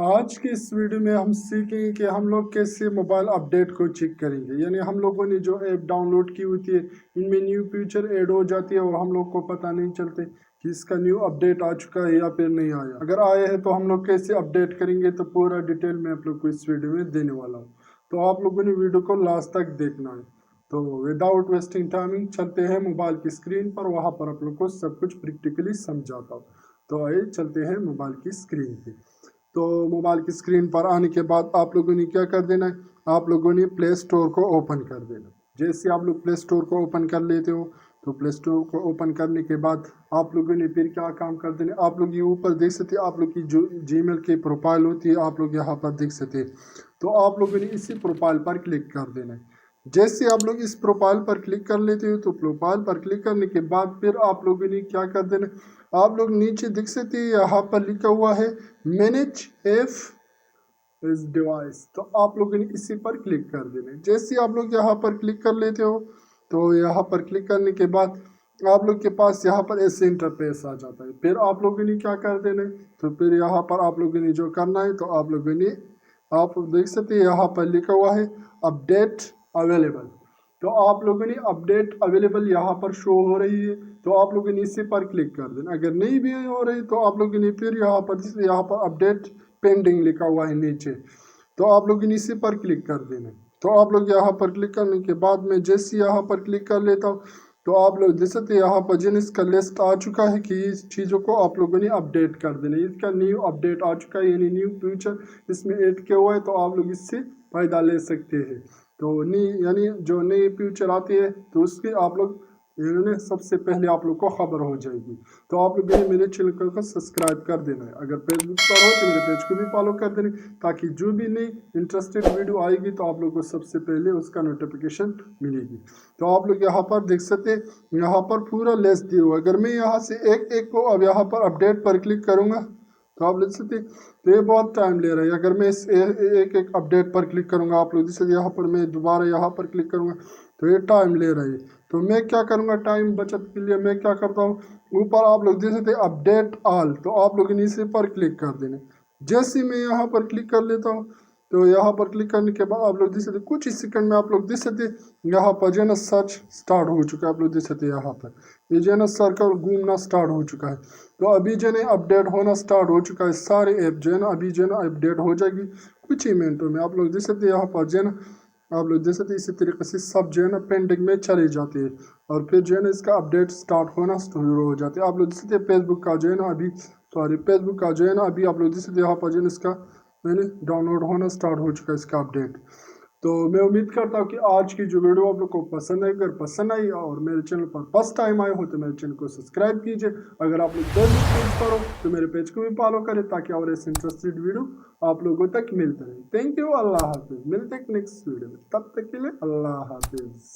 आज की इस वीडियो में हम सीखेंगे कि हम लोग कैसे मोबाइल अपडेट को चेक करेंगे। यानी हम लोगों ने जो ऐप डाउनलोड की होती है इनमें न्यू फीचर ऐड हो जाती है और हम लोग को पता नहीं चलते कि इसका न्यू अपडेट आ चुका है या फिर नहीं आया। अगर आया है तो हम लोग कैसे अपडेट करेंगे, तो पूरा डिटेल में आप लोग को इस वीडियो में देने वाला हूँ। तो आप लोगों ने वीडियो को लास्ट तक देखना है। तो विदाउट वेस्टिंग टाइमिंग चलते हैं मोबाइल की स्क्रीन पर, वहाँ पर आप लोग को सब कुछ प्रैक्टिकली समझाता हूँ। तो आइए चलते हैं मोबाइल की स्क्रीन पे। तो मोबाइल की स्क्रीन पर आने के बाद आप लोगों ने क्या कर देना है, आप लोगों ने प्ले स्टोर को ओपन कर देना। जैसे आप लोग प्ले स्टोर को ओपन कर लेते हो तो प्ले स्टोर को ओपन करने के बाद आप लोगों ने फिर क्या काम कर देना, आप लोग ये ऊपर देख सकते हैं, आप लोग की जो जीमेल की प्रोफाइल होती है आप लोग यहाँ पर देख सकते हैं। तो आप लोगों ने इसी प्रोफाइल पर क्लिक कर देना है। जैसे आप लोग इस प्रोफाइल पर क्लिक कर लेते हो तो प्रोफाइल पर क्लिक करने के बाद फिर आप लोगों ने क्या कर देना, आप लोग नीचे देख सकते हैं यहाँ पर लिखा हुआ है मैनेज एफ इस डिवाइस। तो आप लोगों ने इसी पर क्लिक कर देना। जैसे आप लोग यहाँ पर क्लिक कर लेते हो तो यहाँ पर क्लिक करने के बाद आप लोग के पास यहाँ पर ऐसे इंटरफेस आ जाता है। फिर आप लोगों ने क्या कर देना है, तो फिर यहाँ पर आप लोगों ने जो करना है, तो आप लोगों ने आप देख सकते हैं यहाँ पर लिखा हुआ है अपडेट अवेलेबल। तो आप लोगों ने अपडेट अवेलेबल यहाँ पर शो हो रही है, तो आप लोगों ने इसी पर क्लिक कर देना। अगर नहीं भी हो रही तो आप लोगों ने फिर यहाँ पर अपडेट पेंडिंग लिखा हुआ है नीचे, तो आप लोग इसी पर क्लिक कर देना। तो आप लोग यहाँ पर क्लिक करने के बाद में जैसे यहाँ पर क्लिक कर लेता हूँ तो आप लोग देख सकते हैं यहाँ पर जिन इसका लिस्ट आ चुका है कि इस चीज़ों को आप लोगों ने अपडेट कर देना। इसका न्यू अपडेट आ चुका है, यानी न्यू फीचर इसमें ऐड किया हुआ है, तो आप लोग इससे फ़ायदा ले सकते हैं। तो यानी जो नई फीचर आती है तो उसकी आप लोग इन्होंने सबसे पहले आप लोग को खबर हो जाएगी। तो आप लोग मेरे चैनल को सब्सक्राइब कर देना है। अगर फेसबुक पर हो तो मेरे पेज को भी फॉलो कर देना, ताकि जो भी नई इंटरेस्टेड वीडियो आएगी तो आप लोग को सबसे पहले उसका नोटिफिकेशन मिलेगी। तो आप लोग यहाँ पर देख सकते हैं, यहाँ पर पूरा लिस्ट दिया हुआ। अगर मैं यहाँ से एक एक को अब यहाँ पर अपडेट पर क्लिक करूँगा तो आप देख सकते, तो ये बहुत टाइम ले रहा है। अगर मैं इस एक एक अपडेट पर क्लिक करूँगा, आप लोग देख सकते यहाँ पर मैं दोबारा यहाँ पर क्लिक करूँगा तो ये टाइम ले रहा है। तो मैं क्या करूँगा, टाइम बचत के लिए मैं क्या करता हूँ, ऊपर आप लोग देख सकते अपडेट ऑल, तो आप लोग इसी पर क्लिक कर देना। जैसे मैं यहाँ पर क्लिक कर लेता हूँ तो यहाँ पर क्लिक करने के बाद आप लोग देख सकते कुछ ही सेकंड में आप लोग देख सकते यहाँ पर जो है ना सर्च स्टार्ट हो चुका है। आप लोग देख सकते यहाँ पर ये जो है ना सर्कल घूमना स्टार्ट हो चुका है। तो अभी जो है अपडेट होना स्टार्ट हो चुका है, सारे ऐप जो है ना अभी जो है ना अपडेट हो जाएगी कुछ ही मिनटों में। आप लोग देख सकते यहाँ पर जो है ना, आप लोग देख सकते इसी तरीके से सब जो है ना पेंडिंग में चले जाते हैं और फिर जो है ना इसका अपडेट स्टार्ट होना शुरू हो जाते हैं। आप लोग देख सकते फेसबुक का जो है ना अभी फेसबुक का जो है ना अभी आप लोग देख सकते यहाँ पर जो है इसका मैंने डाउनलोड होना स्टार्ट हो चुका है इसका अपडेट। तो मैं उम्मीद करता हूँ कि आज की जो वीडियो आप लोग को पसंद आई। अगर पसंद आई और मेरे चैनल पर फर्स्ट टाइम आए हो तो मेरे चैनल को सब्सक्राइब कीजिए। अगर आप लोग फेसबुक पेज पर हो तो मेरे पेज को भी फॉलो करें, ताकि और ऐसे इंटरेस्टेड वीडियो आप लोगों तक मिलते रहे। थैंक यू, अल्लाह हाफिज़। मिलते हैं नेक्स्ट वीडियो में, तब तक के लिए अल्लाह हाफिज़।